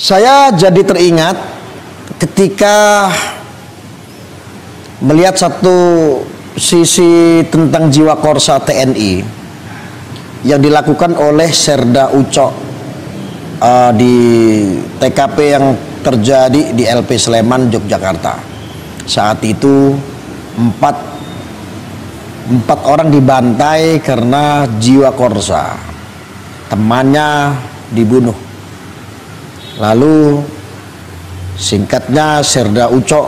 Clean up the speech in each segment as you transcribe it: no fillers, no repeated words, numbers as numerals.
Saya jadi teringat ketika melihat satu sisi tentang jiwa korsa TNI yang dilakukan oleh Serda Ucok di TKP yang terjadi di LP Sleman, Yogyakarta. Saat itu empat orang dibantai karena jiwa korsa, temannya dibunuh. Lalu singkatnya Serda Ucok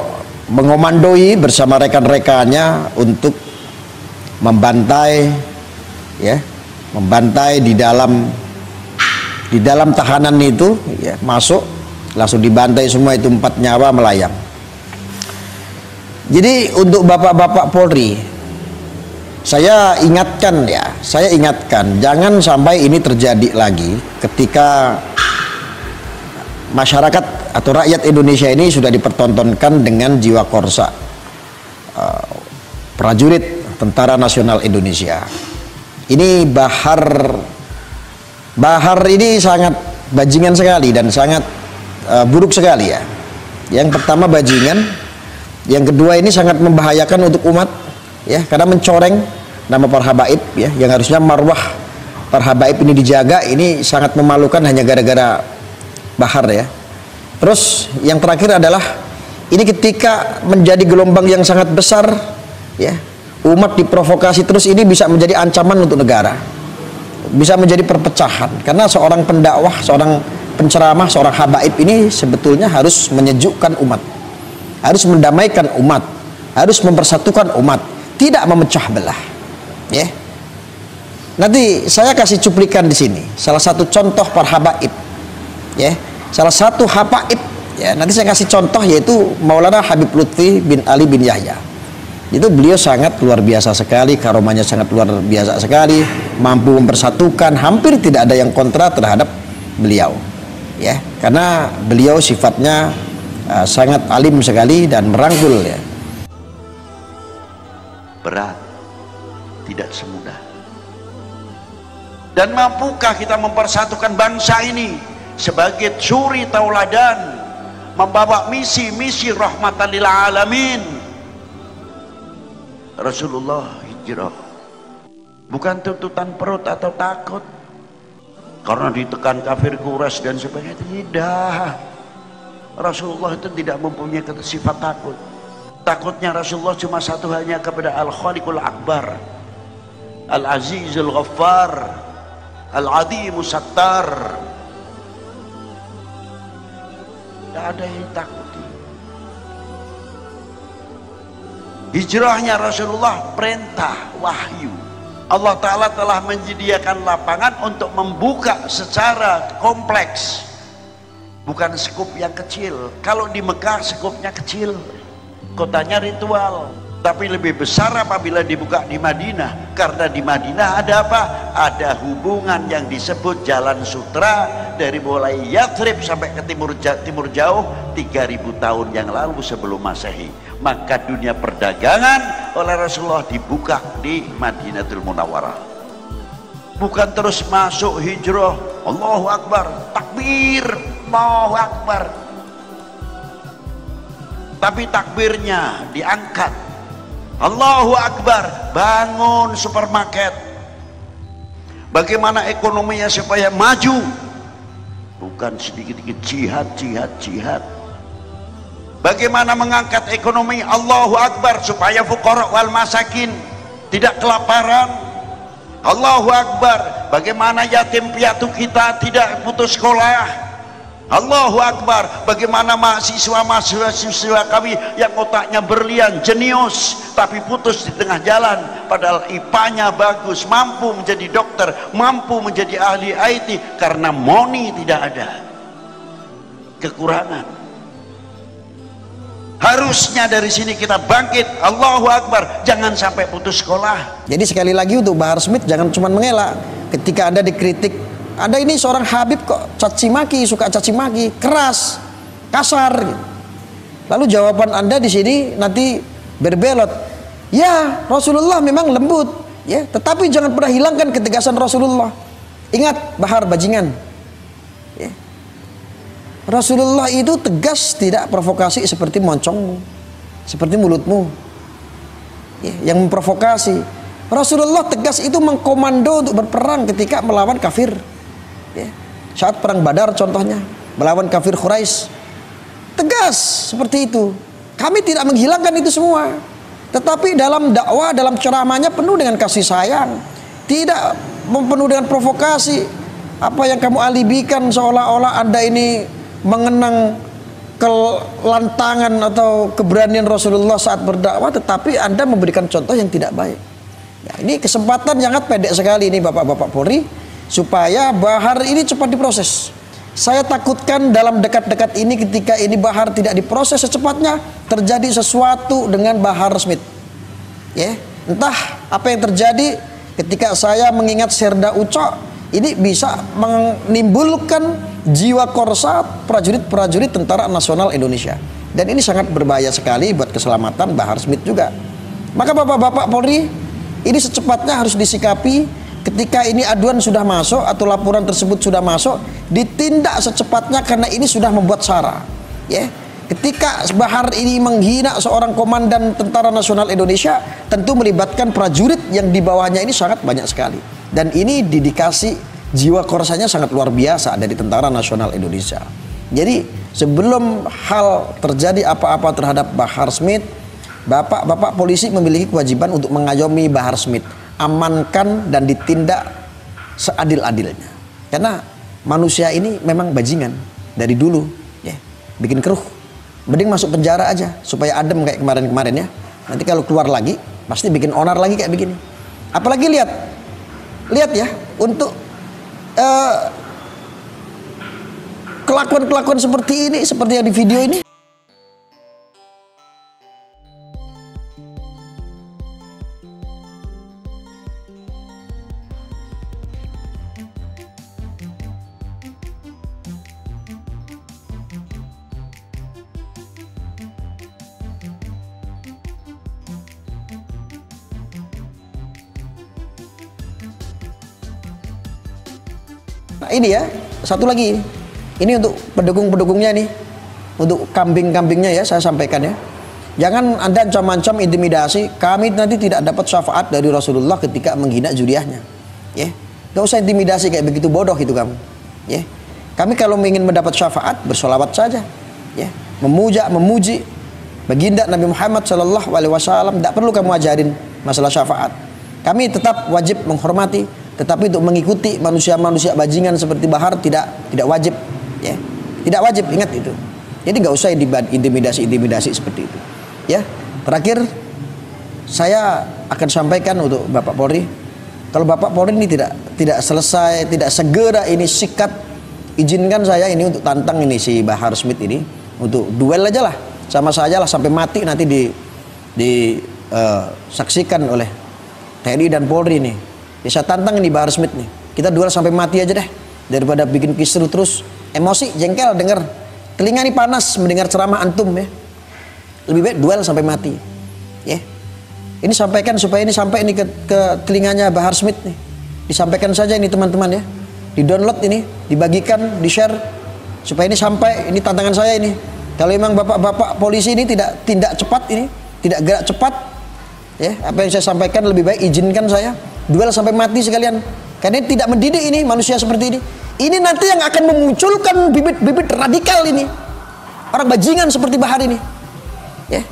mengomandoi bersama rekan-rekannya untuk membantai, membantai di dalam tahanan itu, masuk langsung dibantai semua itu, 4 nyawa melayang. Jadi untuk bapak-bapak Polri, saya ingatkan jangan sampai ini terjadi lagi ketika masyarakat atau rakyat Indonesia ini sudah dipertontonkan dengan jiwa korsa prajurit Tentara Nasional Indonesia. Ini Bahar ini sangat bajingan sekali dan sangat buruk sekali ya. Yang pertama bajingan, yang kedua ini sangat membahayakan untuk umat ya, karena mencoreng nama para habaib ya, yang harusnya marwah para habaib ini dijaga, ini sangat memalukan hanya gara-gara Bahar ya. Terus yang terakhir adalah ini ketika menjadi gelombang yang sangat besar ya, umat diprovokasi terus, ini bisa menjadi ancaman untuk negara, bisa menjadi perpecahan, karena seorang pendakwah, seorang penceramah, seorang habaib ini sebetulnya harus menyejukkan umat, harus mendamaikan umat, harus mempersatukan umat, tidak memecah belah ya. Nanti saya kasih cuplikan di sini salah satu contoh para habaib ya, salah satu habaib ya, nanti saya kasih contoh, yaitu Maulana Habib Lutfi bin Ali bin Yahya. Itu beliau sangat luar biasa sekali, karomanya sangat luar biasa sekali, mampu mempersatukan, hampir tidak ada yang kontra terhadap beliau ya, karena beliau sifatnya sangat alim sekali dan merangkul ya. Berat, tidak semudah. Dan mampukah kita mempersatukan bangsa ini sebagai suri tauladan, membawa misi-misi rahmatan lil alamin? Rasulullah hijrah bukan tuntutan perut atau takut karena ditekan kafir Quraisy dan sebagainya, tidak. Rasulullah itu tidak mempunyai sifat takut. Takutnya Rasulullah cuma satu, hanya kepada Al-Khaliqul Akbar, Al-Azizul Ghaffar, Al-Adimus Sattar. Tidak ada yang takuti. Hijrahnya Rasulullah perintah wahyu. Allah Ta'ala telah menyediakan lapangan untuk membuka secara kompleks, bukan skup yang kecil. Kalau di Mekah skupnya kecil, kotanya ritual, tapi lebih besar apabila dibuka di Madinah, karena di Madinah ada apa? Ada hubungan yang disebut Jalan Sutra dari mulai Yathrib sampai ke timur jauh 3000 tahun yang lalu sebelum Masehi. Maka dunia perdagangan oleh Rasulullah dibuka di Madinatul Munawwarah. Bukan terus masuk hijrah, Allahu Akbar, takbir, Allahu Akbar, tapi takbirnya diangkat, Allahu Akbar, bangun supermarket. Bagaimana ekonominya supaya maju? Bukan sedikit-sedikit jihad. Bagaimana mengangkat ekonomi? Allahu Akbar, supaya fuqara wal masakin tidak kelaparan. Allahu Akbar, bagaimana yatim piatu kita tidak putus sekolah. Allahu Akbar, bagaimana mahasiswa kami yang otaknya berlian, jenius, tapi putus di tengah jalan, padahal IPA-nya bagus, mampu menjadi dokter, mampu menjadi ahli IT, karena money tidak ada, kekurangan. Harusnya dari sini kita bangkit, Allahu Akbar, jangan sampai putus sekolah. Jadi sekali lagi untuk Bahar Smith, jangan cuma mengelak ketika Anda dikritik. Anda ini seorang Habib kok caci maki, suka caci maki, keras, kasar. Lalu jawaban Anda di sini nanti berbelot. Ya, Rasulullah memang lembut, ya, tetapi jangan pernah hilangkan ketegasan Rasulullah. Ingat, Bahar bajingan. Ya. Rasulullah itu tegas, tidak provokasi seperti moncongmu, seperti mulutmu ya, yang memprovokasi. Rasulullah tegas itu mengkomando untuk berperang ketika melawan kafir ya. Saat perang Badar contohnya, melawan kafir Quraisy, tegas seperti itu. Kami tidak menghilangkan itu semua, tetapi dalam dakwah, dalam ceramahnya penuh dengan kasih sayang, tidak penuh dengan provokasi. Apa yang kamu alibikan seolah-olah Anda ini mengenang kelantangan atau keberanian Rasulullah saat berdakwah, tetapi Anda memberikan contoh yang tidak baik. Ya, ini kesempatan sangat pendek sekali ini Bapak-bapak Polri, supaya Bahar ini cepat diproses. Saya takutkan dalam dekat-dekat ini, ketika ini Bahar tidak diproses secepatnya, terjadi sesuatu dengan Bahar Smith ya. Entah apa yang terjadi ketika saya mengingat Serda Ucok, ini bisa menimbulkan jiwa korsa prajurit-prajurit Tentara Nasional Indonesia, dan ini sangat berbahaya sekali buat keselamatan Bahar Smith juga. Maka Bapak-bapak Polri, ini secepatnya harus disikapi. Ketika ini aduan sudah masuk atau laporan tersebut sudah masuk, ditindak secepatnya, karena ini sudah membuat sara ya. Ketika Bahar ini menghina seorang komandan Tentara Nasional Indonesia, tentu melibatkan prajurit yang di bawahnya ini sangat banyak sekali, dan ini dedikasi jiwa korsanya sangat luar biasa dari Tentara Nasional Indonesia. Jadi sebelum hal terjadi apa-apa terhadap Bahar Smith, Bapak-bapak polisi memiliki kewajiban untuk mengayomi Bahar Smith, amankan dan ditindak seadil-adilnya, karena manusia ini memang bajingan dari dulu ya, bikin keruh. Mending masuk penjara aja supaya adem kayak kemarin-kemarin ya. Nanti kalau keluar lagi pasti bikin onar lagi kayak begini. Apalagi lihat ya, untuk kelakuan-kelakuan seperti ini, seperti yang di video ini. Nah ini ya, satu lagi, ini untuk pendukung-pendukungnya nih, untuk kambing-kambingnya ya, saya sampaikan ya. Jangan Anda ancam-ancam, intimidasi, kami nanti tidak dapat syafaat dari Rasulullah ketika menghina zuriyahnya ya. Gak usah intimidasi kayak begitu, bodoh itu kamu ya. Kami kalau ingin mendapat syafaat, bersolawat saja ya, memuji baginda Nabi Muhammad SAW. Tidak perlu kamu ajarin masalah syafaat. Kami tetap wajib menghormati, tetapi untuk mengikuti manusia-manusia bajingan seperti Bahar tidak wajib ya, tidak wajib, ingat itu. Jadi nggak usah intimidasi seperti itu ya. Terakhir saya akan sampaikan untuk Bapak Polri, kalau Bapak Polri ini tidak selesai, tidak segera ini sikat, izinkan saya ini untuk tantang ini si Bahar Smith ini untuk duel aja lah sama saya lah sampai mati, nanti disaksikan oleh TNI dan Polri nih. Ya, saya tantang ini Bahar Smith nih, kita duel sampai mati aja deh, daripada bikin kisruh terus, emosi, jengkel denger, telinga ini panas mendengar ceramah antum ya. Lebih baik duel sampai mati ya. Ini sampaikan supaya ini sampai ini ke telinganya Bahar Smith nih, disampaikan saja ini teman-teman ya, di download ini, dibagikan, di share, supaya ini sampai, ini tantangan saya ini. Kalau memang bapak-bapak polisi ini tidak tindak cepat, ini tidak gerak cepat ya, apa yang saya sampaikan, lebih baik izinkan saya duel sampai mati sekalian, karena ini tidak mendidik ini manusia seperti ini. Ini nanti yang akan memunculkan bibit-bibit radikal ini, orang bajingan seperti Bahar ini ya.